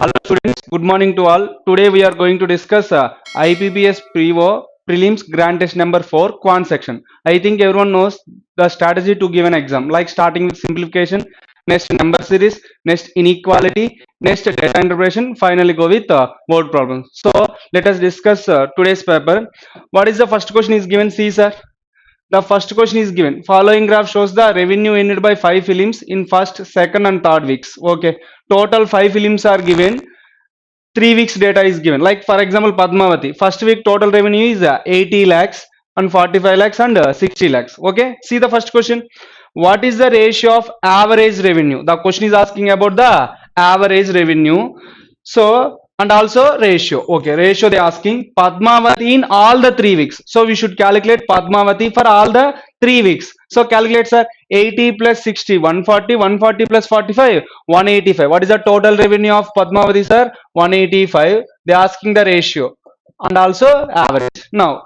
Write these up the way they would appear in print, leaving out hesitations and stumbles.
Hello students, good morning to all. Today we are going to discuss IPPS PO prelims grand test number 4 quant section. I think everyone knows the strategy to give an exam, like starting with simplification, next number series, next inequality, next data interpretation, finally go with word problems. So let us discuss today's paper. What is the first question is given? See sir. The first question is given. Following graph shows the revenue earned by 5 films in first, second and third weeks. Okay. Total 5 films are given. 3 weeks data is given. Like for example, Padmavati. First week total revenue is 80 lakhs and 45 lakhs and 60 lakhs. Okay. See the first question. What is the ratio of average revenue? The question is asking about the average revenue. So and also ratio. Okay, ratio they asking Padmavati in all the 3 weeks. So we should calculate Padmavati for all the 3 weeks. So calculate sir, 80 plus 60, 140, 140 plus 45, 185. What is the total revenue of Padmavati sir? 185. They asking the ratio and also average. Now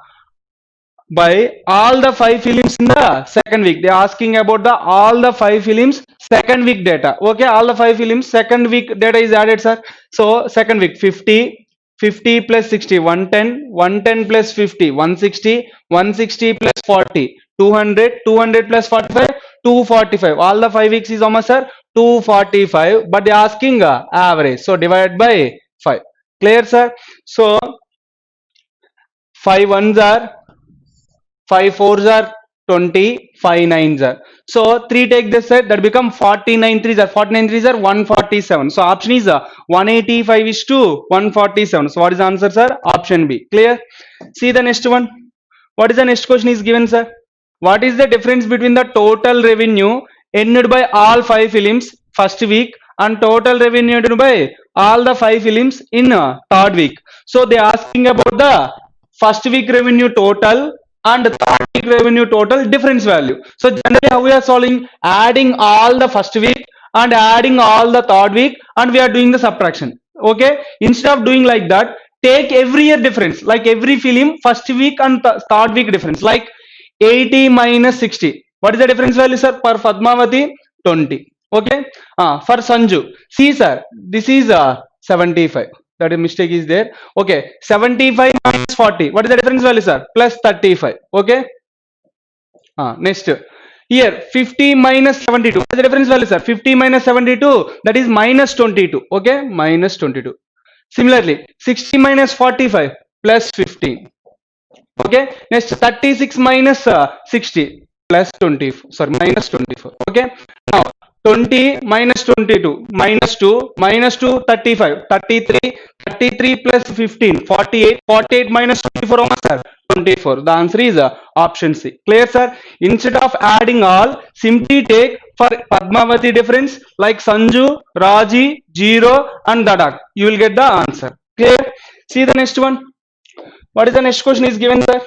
by all the 5 films in the second week, they are asking about the all the 5 films second week data. Okay, all the 5 films second week data is added sir. So second week 50, 50 plus 60, 110, 110 plus 50, 160, 160 plus 40, 200, 200 plus 45, 245. All the 5 weeks is how much sir? 245. But they are asking average. So divide by 5. Clear sir? So 5 ones are 5 fours are 20, 5 nines are. So 3 take this side, that become 49 threes are 49 threes are 147. So option is 185 is to 147. So what is the answer sir? Option B. Clear? See the next one. What is the next question is given sir? What is the difference between the total revenue earned by all 5 films first week and total revenue earned by all the 5 films in third week? So they are asking about the first week revenue total and third week revenue total difference value. So generally how we are solving? Adding all the first week and adding all the third week and we are doing the subtraction. Okay, instead of doing like that, take every year difference, like every film first week and third week difference, like 80 minus 60. What is the difference value sir? For Padmavati 20. Okay, for Sanju, see sir, this is 75. That a mistake is there. Okay, 75 minus 40. What is the difference value sir? Plus 35. Okay, next here 50 minus 72. What is the difference value sir? 50 minus 72, that is minus 22. Okay, minus 22. Similarly 60 minus 45 plus 15. Okay, next 36 minus 60 plus 24, sorry, minus 24. Okay, now 20 minus 22 minus 2 minus 2 35, 33, 33 plus 15 48, 48 minus 24 how much sir? 24. The answer is option C. Clear sir? Instead of adding all, simply take for Padmavati difference like Sanju, Raji, Zero and Dadak. You will get the answer. Clear? See the next one. What is the next question is given sir?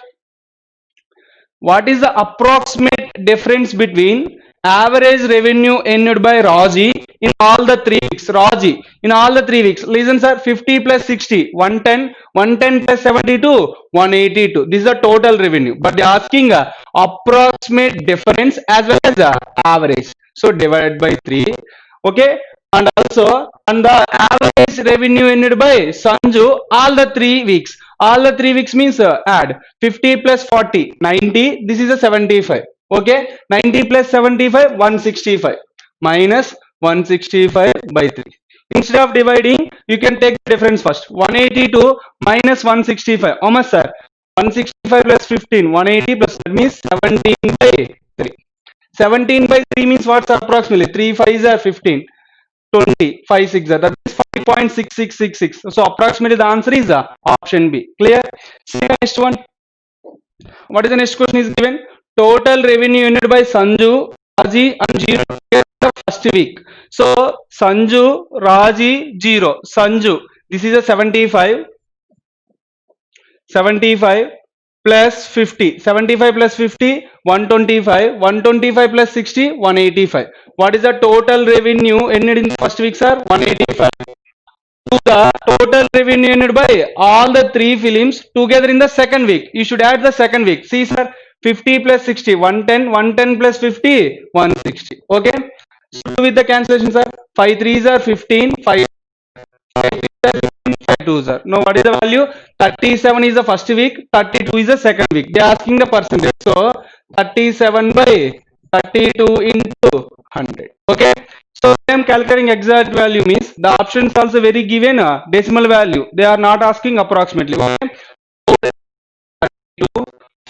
What is the approximate difference between average revenue earned by Raji in all the 3 weeks? Raji in all the 3 weeks. Listen sir, 50 plus 60, 110, 110 plus 72, 182. This is the total revenue. But they are asking approximate difference as well as average. So divided by 3. Okay, and also and the average revenue earned by Sanju all the 3 weeks. All the 3 weeks means add 50 plus 40, 90. This is a 75. Okay, 90 plus 75, 165 minus 165 by 3. Instead of dividing, you can take the difference first. 182 minus 165. How much sir? 165 plus 15, 180 plus, that means 17 by 3. 17 by 3 means what's approximately? 3 5s are 15. 20, 5 6, that is 5.6666. So approximately the answer is option B. Clear? See the next one. What is the next question is given? Total revenue earned by Sanju, Raji and Zero the first week. So Sanju, Raji, Zero. Sanju, this is a 75. 75 plus 50. 75 plus 50, 125. 125 plus 60, 185. What is the total revenue earned in the first week, sir? 185. To the total revenue earned by all the 3 films together in the second week. You should add the second week. See, sir, 50 plus 60, 110. 110 plus 50, 160. Okay. So with the cancellation, sir, 5 3s are 15. 5 52, sir. Now what is the value? 37 is the first week, 32 is the second week. They are asking the percentage. So 37 by 32 into 100. Okay. So I am calculating exact value means the options also very given a decimal value. They are not asking approximately. Okay.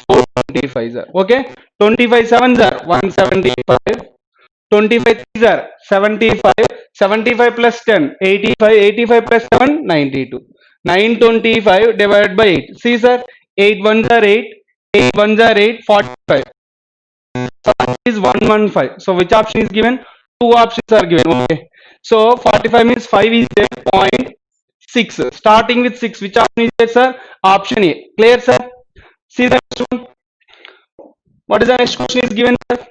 425, sir. Okay. 25 sevens are 175. 25 threes are 75. 75 plus 10, 85. 85 plus 7, 92. 925 divided by 8. See, sir, 8 ones are 8. 8 ones are 8. 45. So is 115. So which option is given? Two options are given. Okay. So 45 means 5 is there. Point 6. Starting with 6. Which option is there, sir? Option A. Clear, sir? See the next one. What is the next question is given, sir?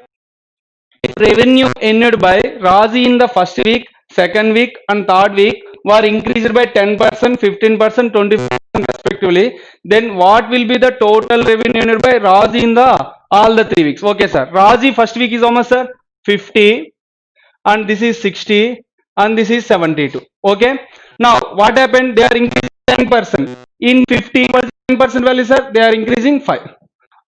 Revenue earned by Razi in the first week, second week, and third week were increased by 10%, 15%, 20% respectively. Then what will be the total revenue earned by Razi in the all the 3 weeks? Okay, sir. Razi first week is how much, sir? 50, and this is 60, and this is 72. Okay. Now what happened? They are increasing 10%. In 50, 10% value, sir, they are increasing 5.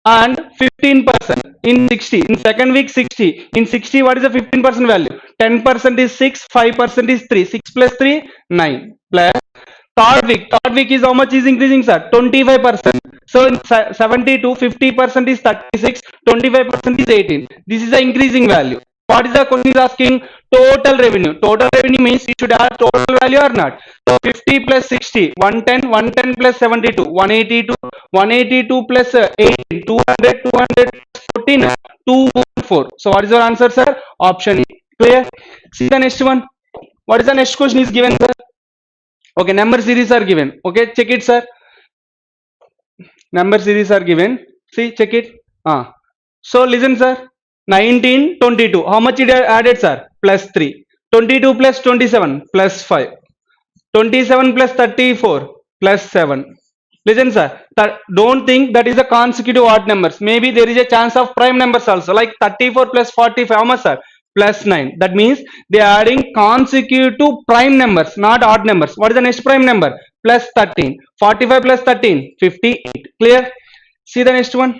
And 15% in 60, in second week 60, in 60 what is the 15% value? 10% is 6, 5% is 3, 6 plus 3, 9, plus third week is how much is increasing, sir? 25%. So in 72, 50% is 36, 25% is 18. This is the increasing value. What is the question is asking? Total revenue. Total revenue means you should add total value or not. So 50 plus 60, 110, 110 plus 72, 182, 182 plus 18, 200, 200 plus 14, 214. So what is your answer, sir? Option E. Clear? See the next one. What is the next question is given, sir? Okay, number series are given. Okay, check it, sir. Number series are given. See, check it. So listen, sir. 19, 22. How much it added, sir? Plus 3. 22 plus 27 plus 5. 27 plus 34 plus 7. Listen, sir. Don't think that is a consecutive odd numbers. Maybe there is a chance of prime numbers also. Like 34 plus 45. How much, sir? Plus 9. That means they are adding consecutive prime numbers, not odd numbers. What is the next prime number? Plus 13. 45 plus 13, 58. Clear? See the next one.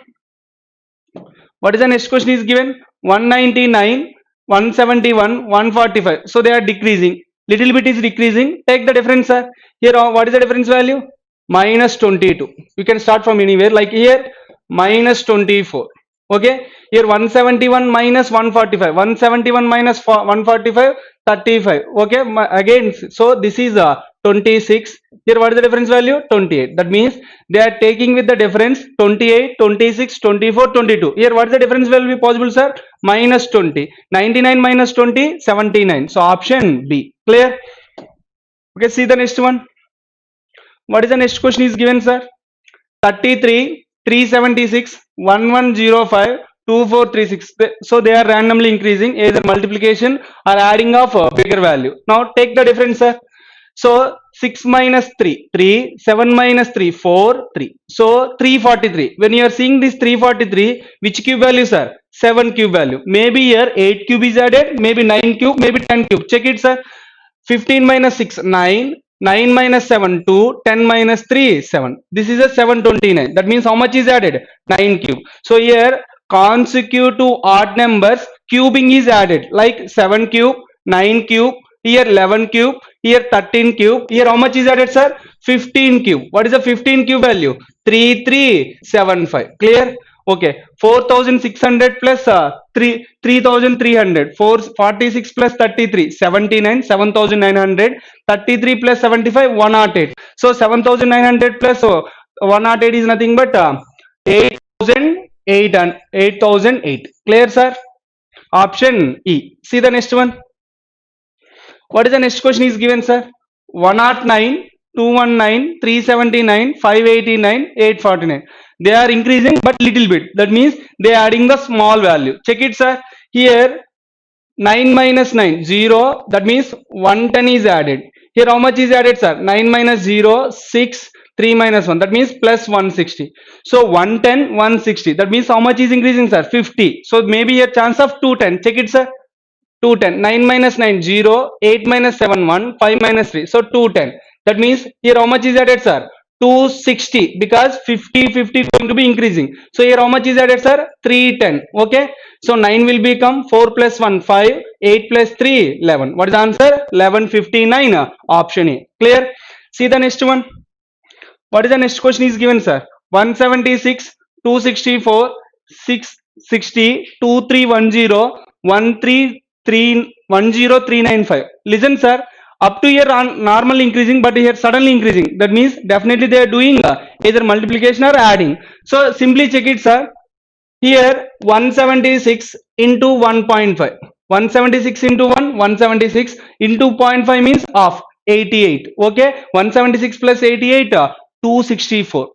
What is the next question is given? 199, 171, 145. So they are decreasing. Little bit is decreasing. Take the difference, sir. Here, what is the difference value? Minus 22. You can start from anywhere. Like here, minus 24. Okay. Here 171 minus 145. 171 minus 145, 35. Okay. Again, so this is 26. Here what is the difference value? 28. That means they are taking with the difference 28, 26, 24, 22. Here what is the difference will be possible, sir? Minus 20. 99 minus 20, 79. So option B. Clear? Okay, see the next one. What is the next question is given, sir? 33, 376, 1105, 2436. So they are randomly increasing either multiplication or adding of a bigger value. Now take the difference, sir. So 6 minus 3, 3, 7 minus 3, 4, 3. So 343. When you are seeing this 343, which cube value, sir? 7 cube value. Maybe here 8 cube is added, maybe 9 cube, maybe 10 cube. Check it, sir. 15 minus 6, 9. 9 minus 7, 2. 10 minus 3, 7. This is a 729. That means how much is added? 9 cube. So here consecutive odd numbers cubing is added. Like 7 cube, 9 cube, here 11 cube, here 13 cube. Here how much is added, sir? 15 cube. What is the 15 cube value? 3375. Clear? Okay. 4600 plus 3300. 46 plus 33, 79, 7900. 33 plus 75, 108. So 7900 plus 108 is nothing but 8008 and 8008. Clear, sir? Option E. See the next one. What is the next question is given, sir? 109, 219, 379, 589, 849. They are increasing but little bit. That means they are adding the small value. Check it, sir. Here 9 minus 9, 0. That means 110 is added. Here how much is added, sir? 9 minus 0, 6. 3 minus 1. That means plus 160. So 110, 160. That means how much is increasing, sir? 50. So maybe a chance of 210. Check it, sir. 210. 9 minus 9, 0. 8 minus 7, 1. 5 minus 3. So 210. That means here how much is added, sir? 260, because 50 50 going to be increasing. So here how much is added, sir? 310. Okay. So 9 will become 4 plus 1, 5. 8 plus 3, 11. What is the answer? 1159. Option A. Clear? See the next one. What is the next question is given, sir? 176, 264, 660, 2310, 10395. Listen, sir. Up to here on normal increasing, but here suddenly increasing. That means definitely they are doing either multiplication or adding. So simply check it, sir. Here 176 into 1.5. 176 into 1, 176 into 0.5 means half, 88. Okay, 176 plus 88, 264.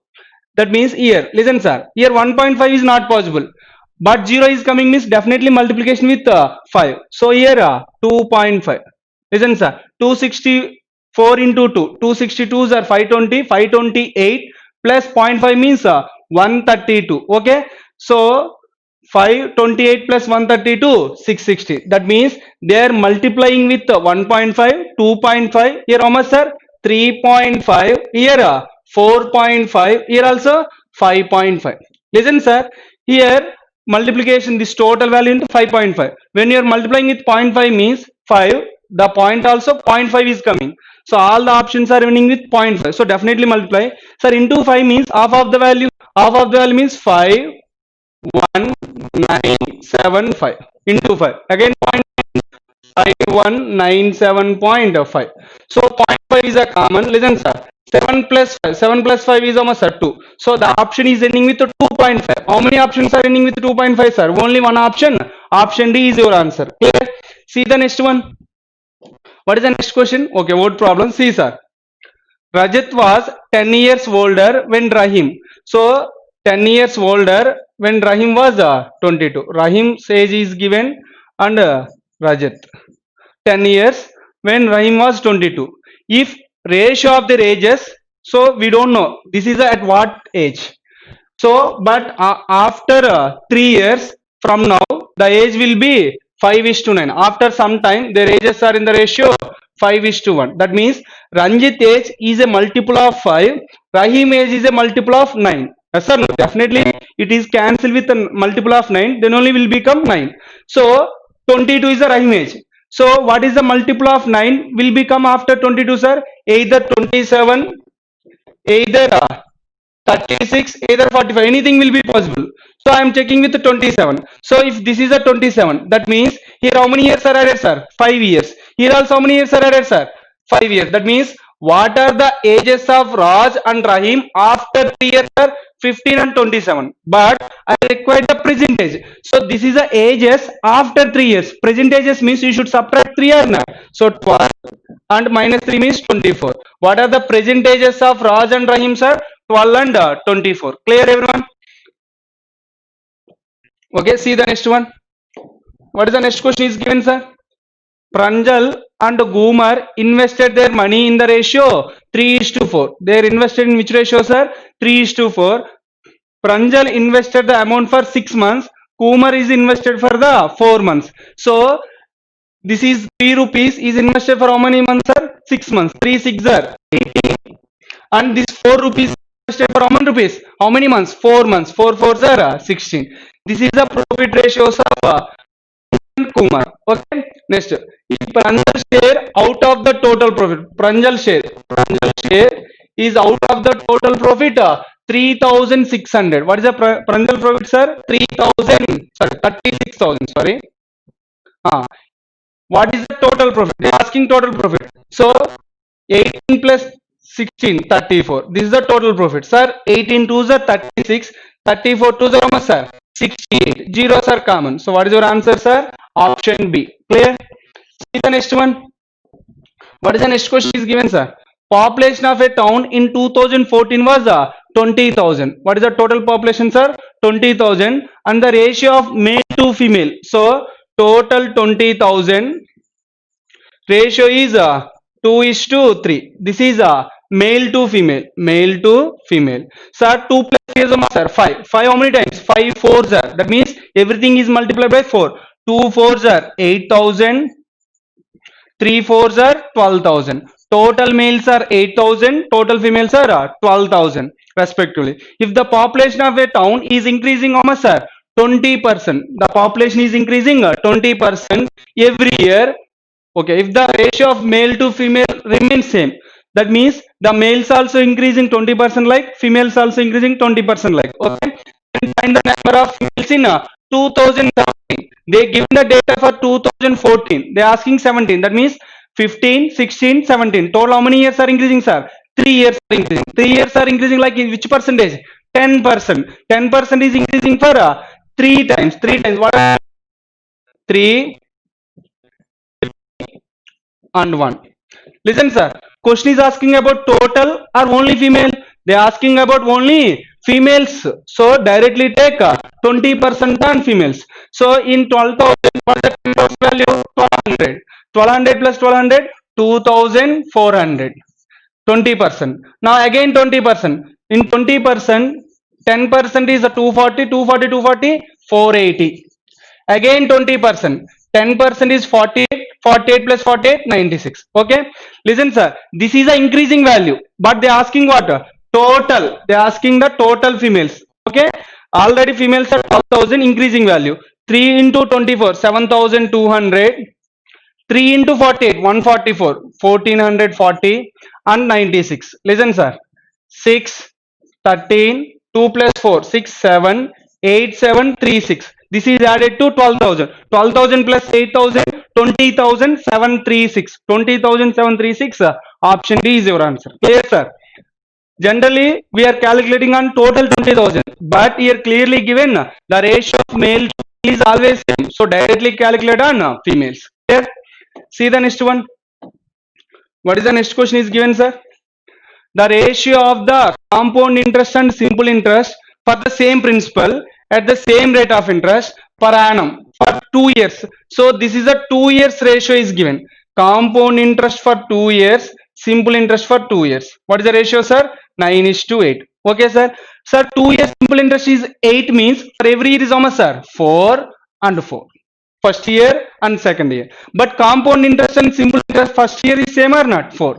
That means here, listen, sir, here 1.5 is not possible, but 0 is coming means definitely multiplication with 5. So here 2.5. Listen, sir, 264 into 2, 262s are 520, 528 plus 0.5 means 132. Okay, so 528 plus 132, 660. That means they are multiplying with 1.5, 2.5. Here how much, sir? 3.5. Here 4.5. Here also 5.5. Listen, sir. Here multiplication, this total value into 5.5. When you are multiplying with 0.5 means 5. The point also 0.5 is coming. So all the options are winning with 0.5. So definitely multiply. Sir, into 5 means half of the value. Half of the value means 5. 1975 into 5, again 0.5197.5. So 0.5 is a common. Listen, sir, 7 plus 5, 7 plus 5 is almost 2. So the option is ending with 2.5. How many options are ending with 2.5, sir? Only one option. Option D is your answer. Clear? See the next one. What is the next question? Okay, word problem. See, sir, Rajat was 10 years older when Rahim. So 10 years older when Rahim was 22. Rahim's age is given and Rajat 10 years when Rahim was 22. If ratio of their ages, so we don't know this is at what age. So, but after 3 years from now, the age will be 5:9. After some time, their ages are in the ratio 5:1. That means Ranjit age is a multiple of 5, Rahim age is a multiple of 9. Yes or no? Definitely it is cancelled with a multiple of 9, then only will become 9. So 22 is the Rahim age. So what is the multiple of 9 will become after 22, sir? Either 27, either 36, either 45, anything will be possible. So I am checking with the 27. So if this is a 27, that means here how many years are added, sir? 5 years. Here also how many years are added, sir? 5 years. That means what are the ages of Raj and Rahim after 3 years, sir? 15 and 27. But I require the present age. So this is the ages after 3 years. Present ages means you should subtract 3 or not. So 12 and minus 3 means 24. What are the present ages of Raj and Rahim, sir? 12 and 24. Clear, everyone? Okay, see the next one. What is the next question is given, sir? Pranjal and Gumar invested their money in the ratio 3:4. They are invested in which ratio, sir? 3:4. Pranjal invested the amount for 6 months. Kumar is invested for the 4 months. So this is 3 rupees is invested for how many months, sir? 6 months. 3 6 are 18. And this 4 rupees invested for how many rupees? How many months? 4 months. 4 4s are 16. This is the profit ratios of Kumar. Okay. Next, if Pranjal share out of the total profit, Pranjal share is out of the total profit 3,600. What is the Pranjal profit, sir? 3,000. Sorry, 36,000. Sorry. What is the total profit? They are asking total profit. So 18 plus 16, 34. This is the total profit, sir. 18 2s are 36. 34 2s are how much, sir? 68. Zeros are common. So what is your answer, sir? Option B. Clear? See the next one. What is the next question is given, sir? Population of a town in 2014 was 20,000. What is the total population, sir? 20,000. And the ratio of male to female. So total 20,000. Ratio is 2:3. This is male to female. Male to female. Sir, 2 plus 3 is sir 5. 5 how many times? 5 4s are. That means everything is multiplied by 4. 2 fours are 8,000, 3 fours are 12,000. Total males are 8,000, total females are 12,000 respectively. If the population of a town is increasing how much, sir? 20%. The population is increasing 20% every year. Okay, if the ratio of male to female remains same, that means the males also increasing 20% like, females also increasing 20% like. Okay, and find the number of females in 2017. They given the data for 2014. They are asking 17. That means 15, 16, 17. Total how many years are increasing, sir? 3 years are increasing. 3 years are increasing like which percentage? 10%. 10% is increasing for 3 times. 3 times. What? 3 and 1. Listen, sir. Question is asking about total or only female? They are asking about only females. So directly take 20% on females. So in 12,000, what is the value? 1200. 1200 plus 1200, 2,400. 20%. Now again 20%. In 20%, 10% is a 240, 240, 240, 480. Again 20%. 10% is 48, 48 plus 48, 96. Okay. Listen, sir. This is an increasing value, but they are asking what? Total. They are asking the total females. Okay. Already females are 12,000 increasing value. 3 into 24, 7,200. 3 into 48, 144, 1440 and 96. Listen, sir. 6, 13, 2 plus 4, 6, 7, 8, 7, 3, 6. This is added to 12,000. 12,000 plus 8,000, 20,000, 736. 20,000, 736. Option D is your answer. Clear, sir? Generally, we are calculating on total 20,000, but here clearly given the ratio of male to female is always same. So directly calculate on females. Clear? See the next one. What is the next question is given, sir? The ratio of the compound interest and simple interest for the same principal at the same rate of interest per annum for 2 years. So this is a 2 years ratio is given. Compound interest for 2 years, simple interest for 2 years. What is the ratio, sir? 9:8. Okay, sir. Sir, 2 years simple interest is 8 means for every year is how much, sir? 4 and 4. First year and second year. But compound interest and simple interest first year is same or not? 4.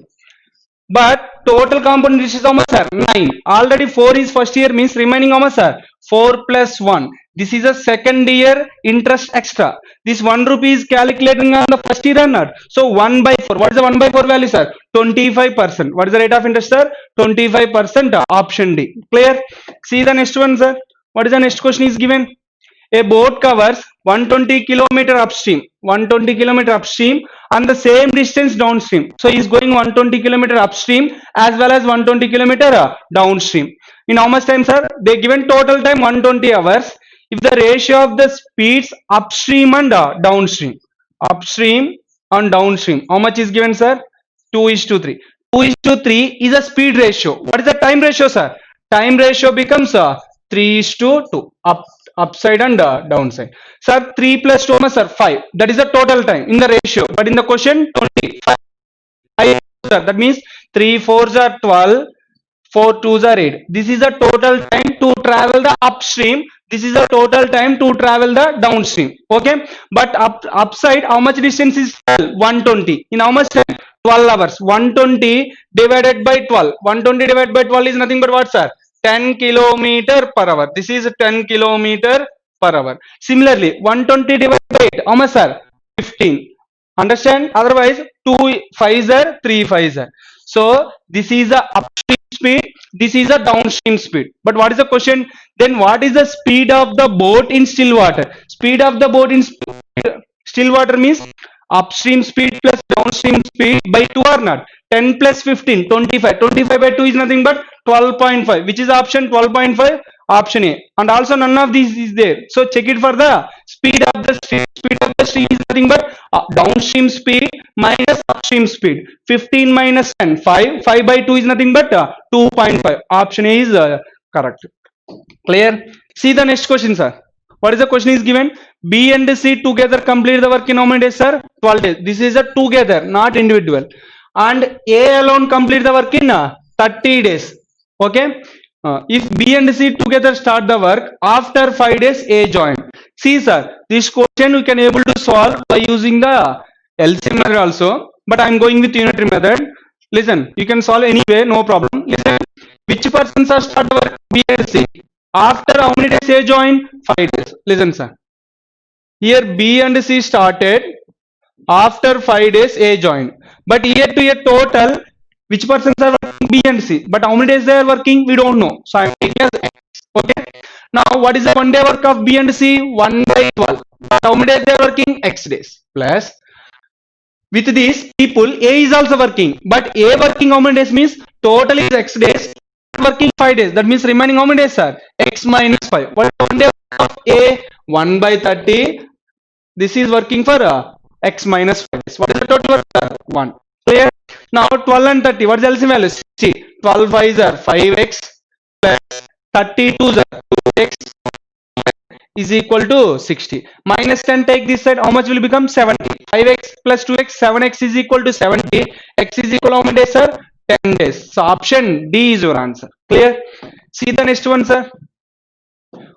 But total compound interest is how much, sir? 9. Already 4 is first year means remaining how much, sir? 4 plus 1. This is a second year interest extra. This 1 rupee is calculating on the first year or not? So 1 by 4. What is the 1 by 4 value, sir? 25%. What is the rate of interest, sir? 25%. Option D. Clear? See the next one, sir. What is the next question is given? A boat covers 120 kilometer upstream, 120 kilometer upstream and the same distance downstream. So he is going 120 kilometer upstream as well as 120 kilometer downstream. In how much time, sir? They given total time 120 hours. If the ratio of the speeds upstream and downstream, upstream and downstream, how much is given, sir? 2:3. 2:3 is a speed ratio. What is the time ratio, sir? Time ratio becomes 3:2. Upside and downside. Sir, 3 plus 2, sir, 5. That is the total time in the ratio. But in the question, 25. Sir, that means 3 4s are 12, 4 2s are 8. This is the total time to travel the upstream. This is the total time to travel the downstream. Okay. But upside, how much distance is 12? 120. In how much time? 12 hours. 120 divided by 12. 120 divided by 12 is nothing but what, sir? 10 kilometer per hour. This is 10 kilometer per hour. Similarly, 120 divided by 8. How much, sir? 15. Understand? Otherwise, 2 5s are 3 5s are. So this is a upstream speed. This is a downstream speed. But what is the question? Then what is the speed of the boat in still water? Speed of the boat in still water means upstream speed plus downstream speed by 2 or not? 10 plus 15, 25. 25 by 2 is nothing but 12.5. Which is option? 12.5? Option A. And also none of these is there. So check it for the speed of the stream. Speed of the stream is nothing but downstream speed minus upstream speed. 15 minus 10, 5. 5 by 2 is nothing but 2.5. Option A is correct. Clear? See the next question, sir. What is the question is given? B and C together complete the work in how many days, sir? 12 days. This is a together, not individual. And A alone complete the work in 30 days. Okay. If B and C together start the work, after 5 days A join. See, sir, this question we can able to solve by using the LCM method also, but I am going with unitary method. Listen, you can solve anyway, no problem. Listen, which persons are start work B and C? After how many days they join? 5 days. Listen, sir. Here B and C started. After 5 days, A joined. But year to year total, which persons are working B and C? But how many days they are working? We don't know. So I am taking as X. Okay. Now, what is the 1 day work of B and C? 1 by 12. But how many days they are working? X days. Plus, with these people, A is also working. But A working how many days means total is X days. Working 5 days. That means remaining how many days, sir? X minus 5. What is 1 day of A? 1 by 30. This is working for X minus 5. What is the total work? 1. Clear? Now 12 and 30. What is the LCM value? 60. 12 5s are 5x plus 32s are 2x is equal to 60. Minus 10 take this side. How much will become? 70. 5x plus 2x, 7x is equal to 70. X is equal to how many days, sir? 10 days. So option D is your answer. Clear? See the next one, sir.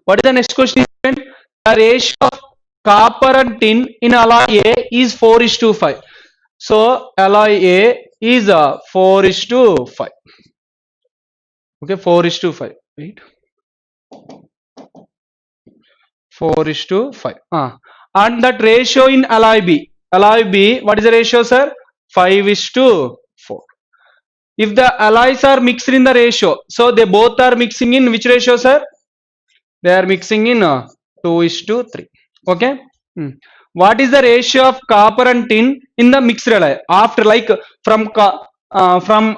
What is the next question? The ratio of copper and tin in alloy A is 4:5. So alloy A is 4:5. Okay, 4:5. Wait. 4:5. And that ratio in alloy B. Alloy B, what is the ratio, sir? 5:4. If the alloys are mixed in the ratio, so they both are mixing in which ratio, sir? They are mixing in 2:3. Okay. What is the ratio of copper and tin in the mixed alloy? After like from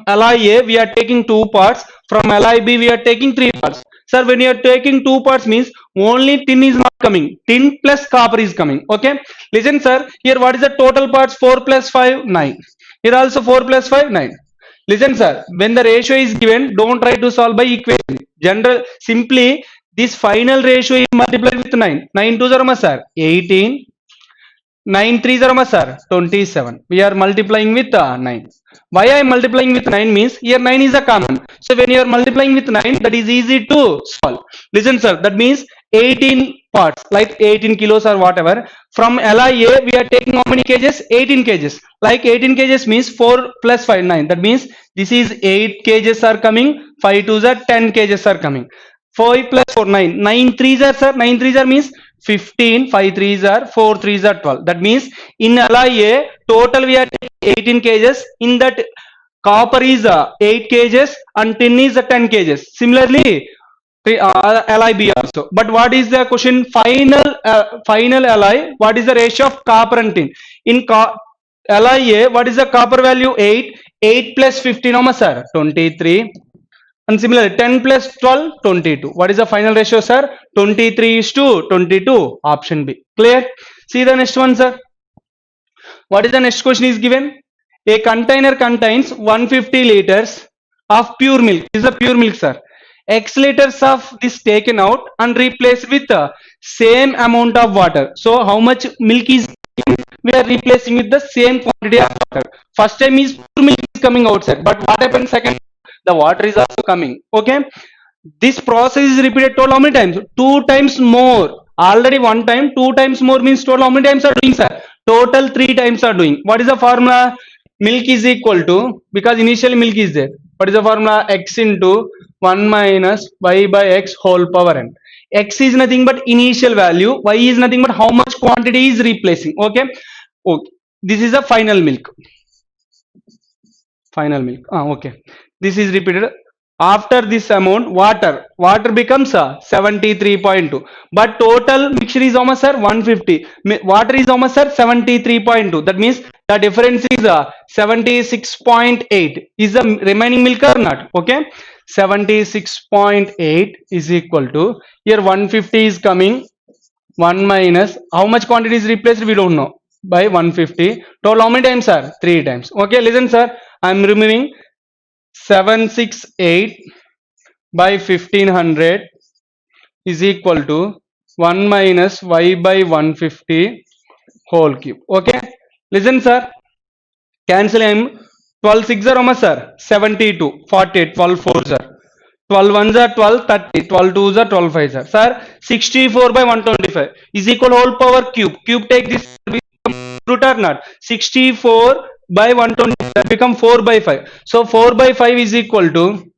alloy A we are taking 2 parts, from alloy B we are taking 3 parts. Sir, when you are taking 2 parts means only tin is not coming. Tin plus copper is coming. Okay. Listen, sir. Here what is the total parts? 4 plus 5, 9. Here also 4 plus 5, 9. Listen, sir. When the ratio is given, don't try to solve by equation. General, simply this final ratio is multiplied with 9. 9 2s are, sir, 18. 9 3s are, sir, 27. We are multiplying with 9. Why I am multiplying with 9 means here 9 is a common. So when you are multiplying with 9, that is easy to solve. Listen, sir, that means 18 parts, like 18 kilos or whatever. From LIA, we are taking how many kgs? 18 kgs. Like 18 kgs means 4 plus 5, 9. That means this is 8 kgs are coming, 5 2s are 10 kgs are coming. 5 plus 4, 9. 9 3s are, sir, 9 3s are means 15, 5 3s are, 4 3s are 12. That means in LIA, total we are taking 18 kgs. In that copper is 8 kgs and tin is 10 kgs. Similarly, LIB also. But what is the question? Final LI, what is the ratio of copper and tin? In LIA, what is the copper value? 8. 8 plus 15, how much, sir? 23. And similarly, 10 plus 12, 22. What is the final ratio, sir? 23:22. Option B. Clear? See the next one, sir. What is the next question is given? A container contains 150 liters of pure milk. This is a pure milk, sir. X liters of this taken out and replaced with the same amount of water. So how much milk is given? We are replacing with the same quantity of water. First time is pure milk is coming outside, but what happens second? The water is also coming. Okay. This process is repeated total how many times? 2 times more. Already 1 time, 2 times more means total how many times are doing, sir? Total 3 times are doing. What is the formula? Milk is equal to, because initially milk is there. What is the formula? X into 1 minus y by x whole power n. X is nothing but initial value. Y is nothing but how much quantity is replacing. Okay. Okay. This is the final milk. Final milk. Okay. This is repeated. After this amount, water becomes 73.2. But total mixture is how much, sir? 150. Water is how much, sir? 73.2. That means the difference is 76.8. Is the remaining milk or not? Okay. 76.8 is equal to, here 150 is coming. 1 minus, how much quantity is replaced? We don't know. By 150. Total how many times, sir? 3 times. Okay. Listen, sir. I am removing 768 by 1500 is equal to 1 minus y by 150 whole cube. Okay. Listen, sir. Cancel him. 12 6 are how much, sir? 72. 48. 12 4 sir. 12 ones are 12, 30. 12 twos are 12 fives are. Sir, 64 by 125 is equal whole power cube. Cube take this root or not? 64 by 125 become 4 by 5. So 4 by 5 is equal to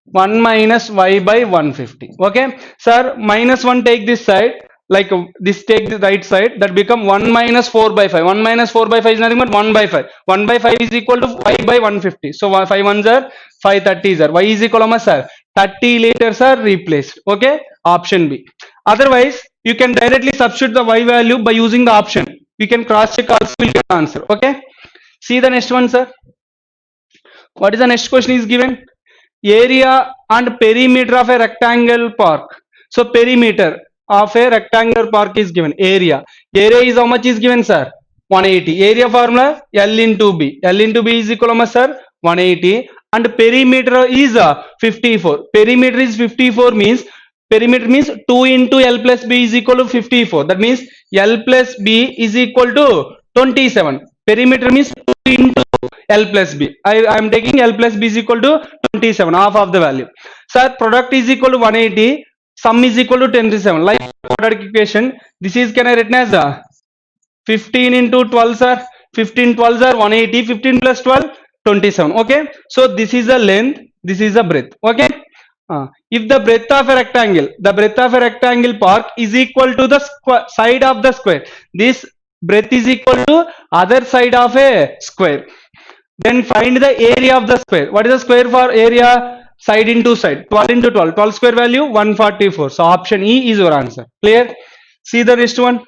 1 minus y by 150. Okay, sir, minus 1 take this side, like this take the right side, that become 1 minus 4 by 5. 1 minus 4 by 5 is nothing but 1 by 5. 1 by 5 is equal to y by 150. So 5 ones are 530s are. Y is equal to, sir, 30 liters are replaced. Okay, option B. Otherwise you can directly substitute the y value by using the option. You can cross check also, will get answer. Okay, see the next one, sir. What is the next question is given? Area and perimeter of a rectangle park. So perimeter of a rectangular park is given. Area is how much is given, sir? 180. Area formula L into B. L into B is equal to, sir, 180. And perimeter is 54. Perimeter is 54 means, perimeter means 2 into L plus B is equal to 54. That means L plus B is equal to 27. Perimeter means 2 into L plus B. I am taking L plus B is equal to 27, half of the value. Sir, product is equal to 180, sum is equal to 27. Like quadratic equation, this is can I written as 15 into 12, sir. 15 12 are 180, 15 plus 12, 27. Okay, so this is the length, this is the breadth. Okay, if the breadth of a rectangle, the breadth of a rectangle park is equal to the side of the square, this breadth is equal to other side of a square, then find the area of the square. What is the square for area? Side into side. 12 into 12. 12 square value 144. So option E is your answer. Clear? See the next one.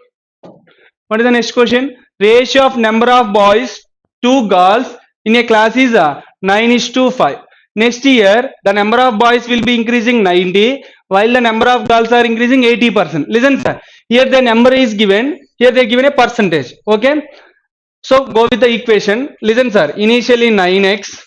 What is the next question? Ratio of number of boys to girls in a class is 9:5. Next year, the number of boys will be increasing 90, while the number of girls are increasing 80%. Listen, sir. Here the number is given. Here they given a percentage. Okay. So go with the equation. Listen, sir. Initially 9x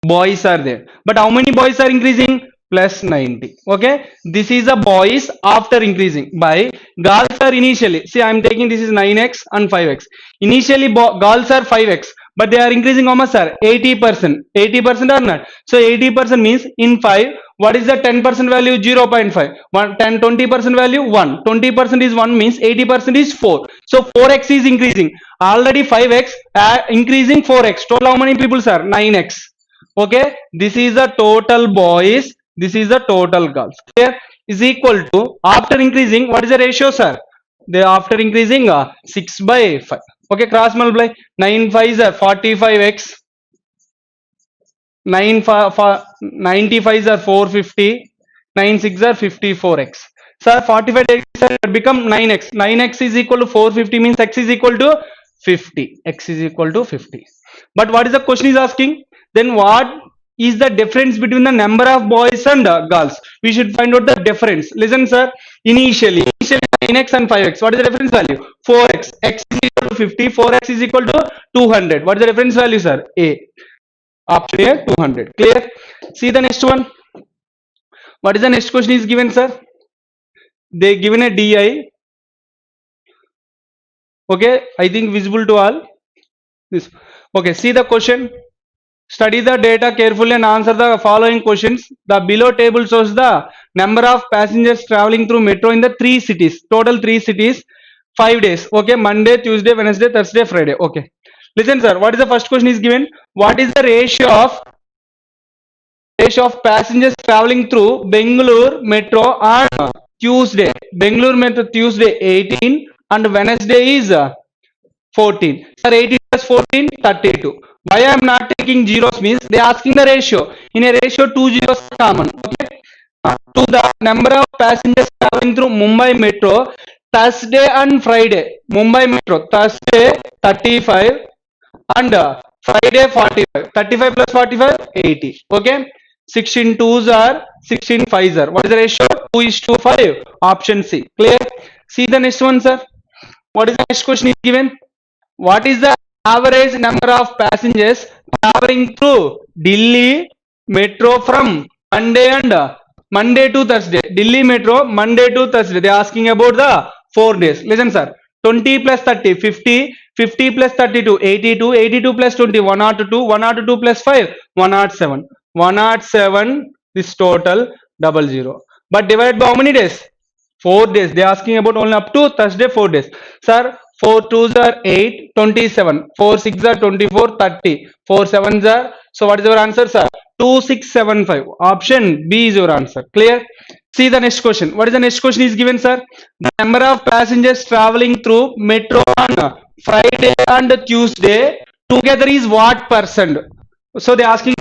boys are there, but how many boys are increasing? Plus 90. Okay, this is the boys after increasing by girls are initially. See, I am taking this is 9x and 5x. Initially girls are 5x, but they are increasing how much, sir? 80%. 80% or not? So 80% means in 5. What is the 10% value? 0.5. 10 20% value 1. 20% is 1 means 80% is 4. So 4x is increasing. Already 5x increasing 4x. Total how many people, sir? 9x. Okay, this is the total boys, this is the total girls. Clear? Is equal to, after increasing, what is the ratio, sir? They after increasing 6 by 5. Okay, cross multiply. 9 5s are 45x. 95s are 450. 9 6 are 54x. Sir, 45 become 9x. 9x is equal to 450 means x is equal to 50. X is equal to 50. But what is the question is asking? Then what is the difference between the number of boys and girls? We should find out the difference. Listen, sir. Initially 9x and 5x. What is the difference value? 4x. X is equal to 50. 4x is equal to 200. What is the difference value, sir? A. Option A, 200. Clear? See the next one. What is the next question is given, sir? They given a DI. Okay, I think visible to all. This. Okay, see the question. Study the data carefully and answer the following questions. The below table shows the number of passengers traveling through metro in the 3 cities. Total 3 cities, 5 days. Okay, Monday, Tuesday, Wednesday, Thursday, Friday. Okay. Listen, sir. What is the first question is given? What is the ratio of passengers traveling through Bangalore metro on Tuesday? Bangalore metro Tuesday 18 and Wednesday is 14. Sir, 18 plus 14, 32. Why I am not taking zeros means they are asking the ratio. In a ratio, 2 zeros are common. Okay. To the number of passengers traveling through Mumbai metro, Thursday and Friday. Mumbai metro, Thursday 35 and Friday 45. 35 plus 45, 80. Okay. 16 twos are 16 fives are. What is the ratio? 2:5. Option C. Clear? See the next one, sir. What is the next question is given? What is the average number of passengers traveling through Delhi metro from Monday to Thursday? Delhi metro Monday to Thursday. They are asking about the 4 days. Listen, sir. 20 plus 30, 50. 50 plus 32, 82. 82 plus 20, 102. 102 plus 5, 107. 107 This total 00. But divided by how many days? 4 days. They are asking about only up to Thursday 4 days. Sir, 4 2s are 8, 27. 4 6 are 24, 30. 4 7s are. So what is your answer, sir? 2675. Option B is your answer. Clear? See the next question. What is the next question is given, sir? The number of passengers traveling through metro on Friday and Tuesday together is what percent? So they are asking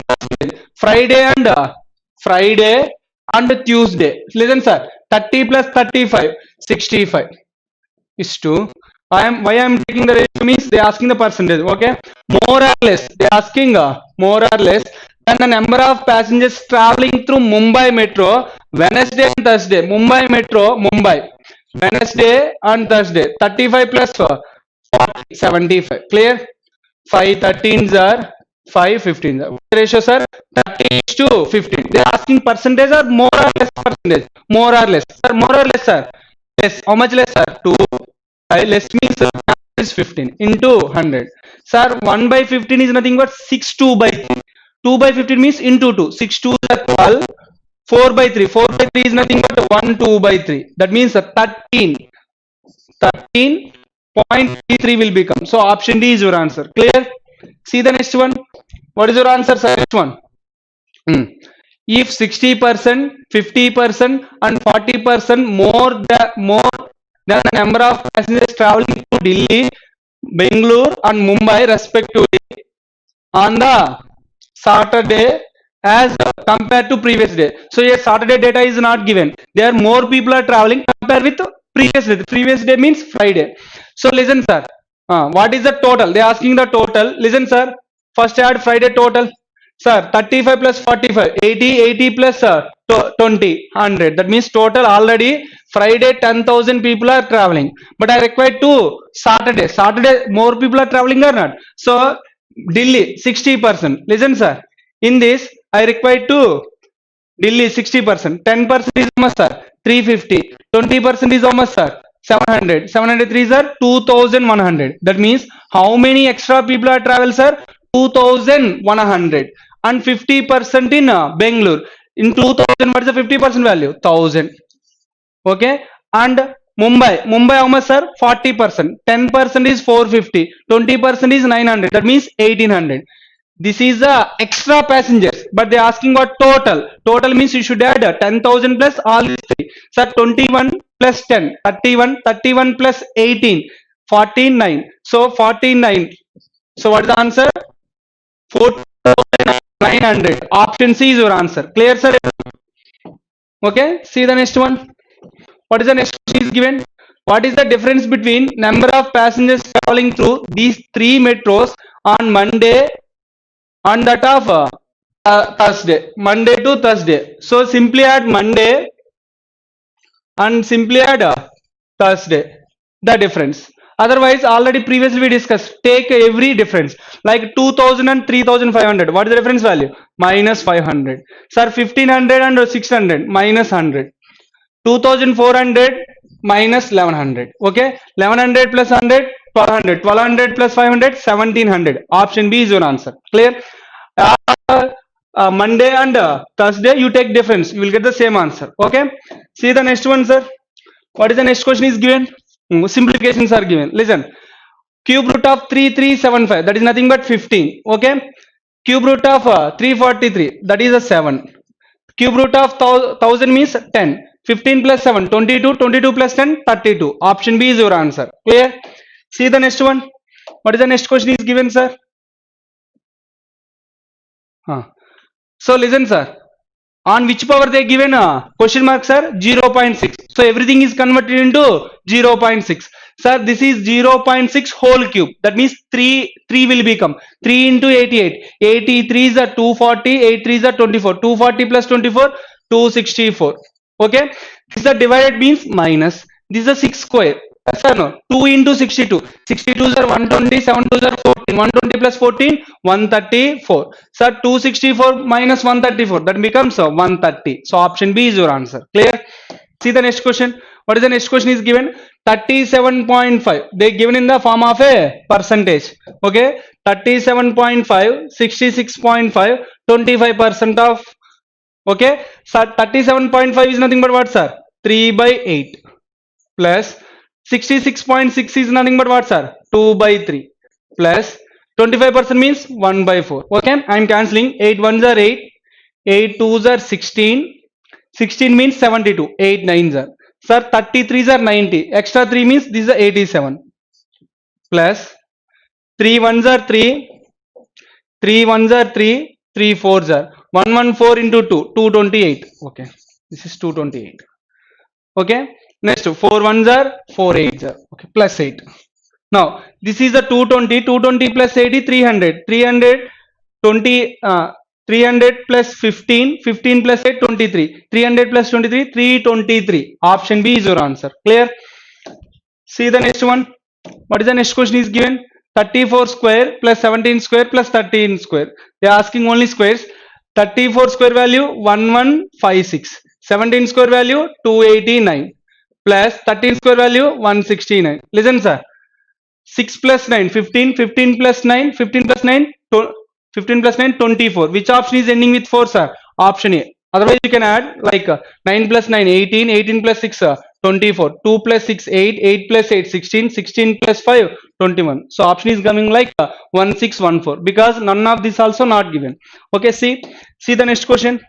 Friday and Friday and Tuesday. Listen, sir. 30 plus 35, 65 is to. Why I am taking the ratio means they are asking the percentage. Okay, more or less they are asking more or less than the number of passengers traveling through Mumbai Metro Wednesday and Thursday. Mumbai Metro, Mumbai Wednesday and Thursday. 35 plus 40, 75. Clear? 5 13s are 5 15s are. What ratio, sir? 30 is to 15. They are asking percentage or more or less percentage? More or less. Sir, more or less, sir. Less. How much less, sir? 2. Less means is 15 into 100. Sir, 1 by 15 is nothing but 6 2 by 3. 2 by 15 means into 2. 6 2 is 12. 4 by 3. 4 by 3 is nothing but 1 2 by 3. That means 13. 13.33 will become. So option D is your answer. Clear? See the next one. What is your answer, sir? Next one. If 60%, 50% and 40% more than the number of passengers traveling to Delhi, Bangalore and Mumbai respectively on the Saturday as compared to previous day. So here Saturday data is not given. There more people are traveling compared with previous day. Previous day means Friday. So listen, sir. What is the total? They are asking the total. Listen, sir. First add Friday total. Sir, 35 plus 45, 80, 80 plus 20, 100. That means total already Friday 10,000 people are traveling. But I require two Saturday. Saturday more people are traveling or not? So Delhi 60%. Listen, sir. In this, I require two Delhi 60%. 10% is how much, sir? 350. 20% is how much, sir? 700. 703 are 2100. That means how many extra people are travel, sir? 2100. And 50% in Bangalore. In 2000, what is the 50% value? 1000. Okay. And Mumbai how much, sir? 40%. 10% is 450. 20% is 900. That means 1800. This is the extra passengers, but they are asking what total. Total means you should add 10,000 plus all these three. So 21 plus 10, 31, 31 plus 18, 14, 9. So 49. So what is the answer? 4,900. Option C is your answer. Clear, sir? Okay. See the next one. What is the next question is given? What is the difference between number of passengers traveling through these three metros on Monday and that of Thursday? Monday to Thursday. So simply add Monday and simply add Thursday. The difference. Otherwise, already previously we discussed. Take every difference. Like 2000 and 3500. What is the difference value? Minus 500. Sir, 1500 and 600. Minus 100. 2400 minus 1100. Okay. 1100 plus 100. 1200. 1200 plus 500. 1700. Option B is your answer. Clear? Monday and Thursday you take difference, you will get the same answer. Okay. See the next one, sir. What is the next question is given? Simplifications are given. Listen. Cube root of 3375, that is nothing but 15. Okay. Cube root of 343, that is a 7. Cube root of 1000 means 10. 15 plus 7, 22. 22 plus 10, 32. Option B is your answer. Clear? See the next one. What is the next question is given, sir? So listen, sir. On which power they given question mark, sir? 0.6. So everything is converted into 0.6. Sir, this is 0.6 whole cube. That means 3 will become 3 into 88. 83 is a 240. 83 is a 24. 240 plus 24, 264. Okay. This is the divided means minus. This is a 6 square. Sir, no. 2 into 62. 62 are 120. 7 2 are 14. 120 plus 14, 134. Sir, 264 minus 134. That becomes 130. So option B is your answer. Clear? See the next question. What is the next question is given? 37.5. They given in the form of a percentage. Okay. 37.5, 66.5, 25% of Okay, sir, 37.5 is nothing but what, sir? 3 by 8 plus 66.6 is nothing but what, sir? 2 by 3 plus 25% means 1 by 4. Okay, I am cancelling. 8 ones are 8, 8 twos are 16, 16 means 72, 8 nines are. Sir, 33s are 90, extra 3 means this is 87 plus 3 ones are 3, 3 ones are 3, 3 fours are 114 into 2, 228. Okay, this is 228. Okay, next 4 ones are 4 eights are. Okay, plus 8. Now this is the 220, 220 plus 80, 300, 320, 300 plus 15, 15 plus 8, 23, 300 plus 23, 323. Option B is your answer. Clear? See the next one. What is the next question is given? 34 square plus 17 square plus 13 square. They are asking only squares. 34 square value 1156. 17 square value 289 plus 13 square value 169. Listen, sir. 6 plus 9, 15, 15 plus 9, 15 plus 9, 15 plus 9, 24. Which option is ending with 4, sir? Option A. Otherwise, you can add like 9 plus 9, 18, 18 plus 6, 24, 2 plus 6, 8, 8 plus 8, 16, 16 plus 5, 21. So, option is coming like 1614 because none of this also not given. Okay, see the next question.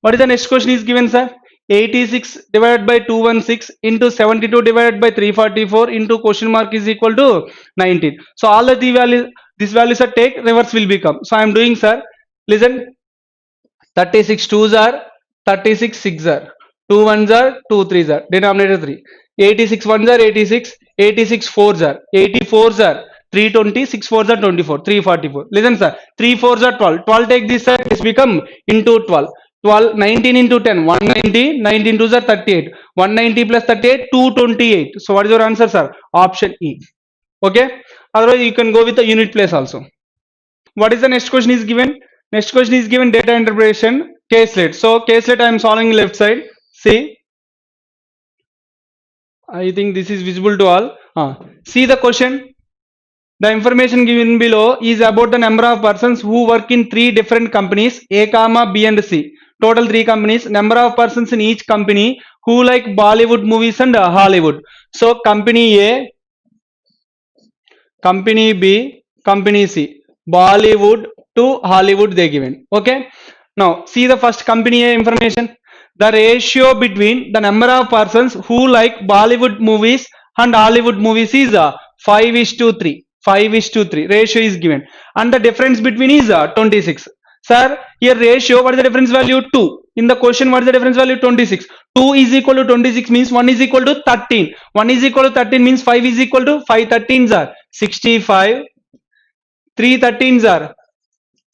What is the next question is given, sir? 86 divided by 216 into 72 divided by 344 into question mark is equal to 19. So all the these values are take, reverse will become. So I am doing, sir. Listen, 36 twos are 36 six are, 2 ones are 2 threes are, denominator 3. 86 ones are 86, 86 fours are, 84s are 320, 6 fours are 24, 344. Listen, sir, 3 fours are 12. 12 take this side, it's become into 12. 12, 19 into 10, 190, 19 twos are 38. 190 plus 38, 228. So what is your answer, sir? Option E. Okay. Otherwise, you can go with the unit place also. What is the next question is given? Next question is given data interpretation caselet. So caselet I am solving left side. See, I think this is visible to all. See the question. The information given below is about the number of persons who work in 3 different companies, A, comma, B and C. Total 3 companies. Number of persons in each company who like Bollywood movies and Hollywood. So company A, company B, company C. Bollywood to Hollywood they given. Okay. Now see the first company A information. The ratio between the number of persons who like Bollywood movies and Hollywood movies is 5:3. 5:3 ratio is given, and the difference between is 26. Sir, here ratio, what is the difference value? 2. In the question, what is the difference value? 26. 2 is equal to 26 means 1 is equal to 13. 1 is equal to 13 means 5 is equal to 5 13s are 65. 3 13s are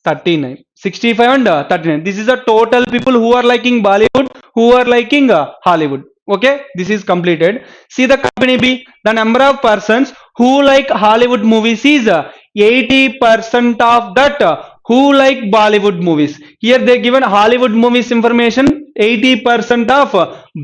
39. 65 and 39. This is the total people who are liking Bollywood, who are liking Hollywood. Okay, this is completed. See the company B, the number of persons who like Hollywood movies is 80% of that who like Bollywood movies. Here they given Hollywood movies information, 80% of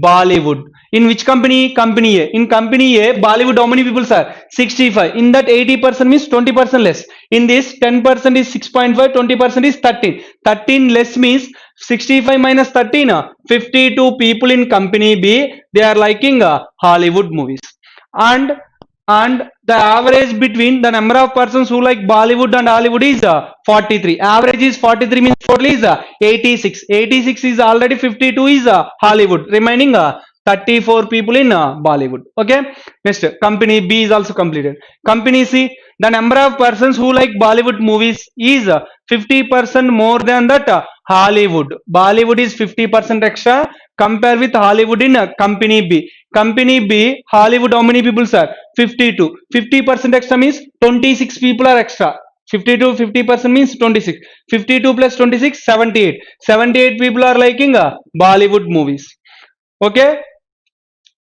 Bollywood. In which company? Company A. In company A, Bollywood how many people are? 65. In that 80% means 20% less. In this 10% is 6.5, 20% is 13. 13 less means 65 minus 13, 52 people in company B, they are liking Hollywood movies. And the average between the number of persons who like Bollywood and Hollywood is 43. Average is 43 means total is 86. 86 is already 52 is Hollywood. Remaining 34 people in Bollywood. Okay. Next, company B is also completed. Company C, the number of persons who like Bollywood movies is 50% more than that Hollywood. Bollywood is 50% extra. Compare with Hollywood in company B. Company B, Hollywood, how many people, sir? 52. 50% extra means 26 people are extra. 52, 50% means 26. 52 plus 26, 78. 78 people are liking Bollywood movies. Okay.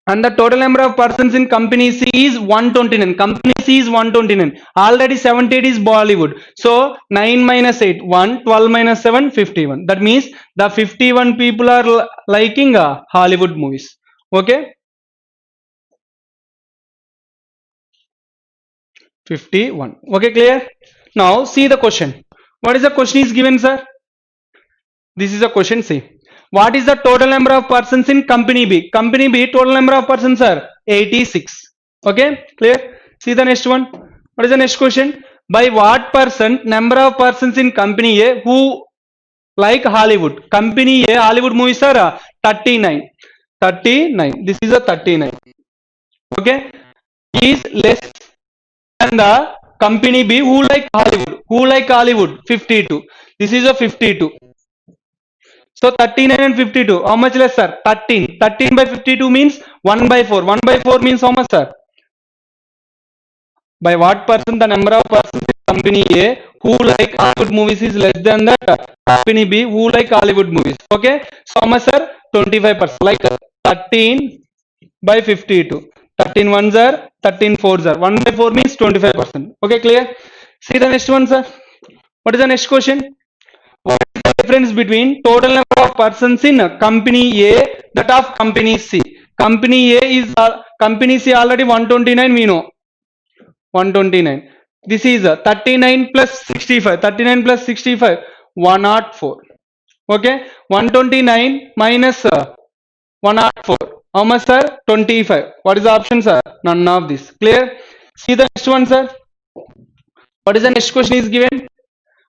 And the total number of persons in company C is 129. Company C is 129. Already 78 is Bollywood. So 9 minus 8, 1, 12 minus 7, 51. That means the 51 people are liking Hollywood movies. Okay. 51. Okay, clear? Now see the question. What is the question is given, sir? This is a question. See, what is the total number of persons in company B? Company B total number of persons are 86. Okay, clear? See the next one. What is the next question? By what percent number of persons in company A who like Hollywood? Company A Hollywood movies are 39. 39. This is a 39. Okay, is less than the company B who like Hollywood. Who like Hollywood? 52. This is a 52. So 39 and 52. How much less, sir? 13. 13 by 52 means 1 by 4. 1 by 4 means how much, sir? By what percent the number of persons in company A who like Hollywood movies is less than the company B who like Hollywood movies? Okay. So how much, sir? 25%. Like 13 by 52. 13 ones are 13 fours are. 1 by 4 means 25%. Okay, clear? See the next one, sir. What is the next question? What is the difference between total number of persons in company A that of company C? Company A is company C already 129, we know 129. This is 39 plus 65. 39 plus 65 104. Okay, 129 minus 104. How much, sir? 25. What is the option, sir? None of this. Clear? See the next one, sir. What is the next question is given?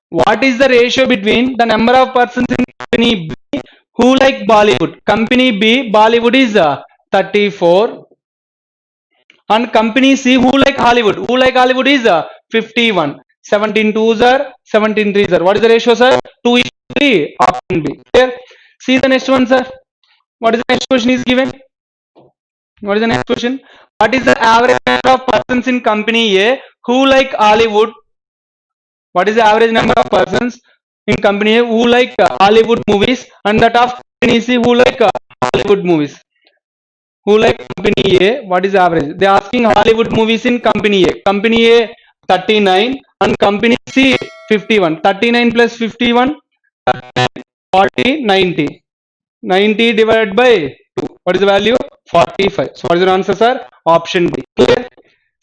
What is the ratio between the number of persons in company B who like Bollywood? Company B Bollywood is 34 and company C who like Hollywood? Who like Hollywood is 51. 17 twos are 17 threes are. What is the ratio, sir? 2 is 3. Option B. Clear? See the next one, sir. What is the next question is given? What is the next question? What is the average number of persons in company A who like Hollywood? What is the average number of persons in company A who like Hollywood movies and that of company C who like Hollywood movies? Who like company A? What is the average? They are asking Hollywood movies in company A. Company A 39 and company C 51. 39 plus 51 40 90. 90 divided by 2. What is the value? 45. So what is the answer, sir? Option D. Clear?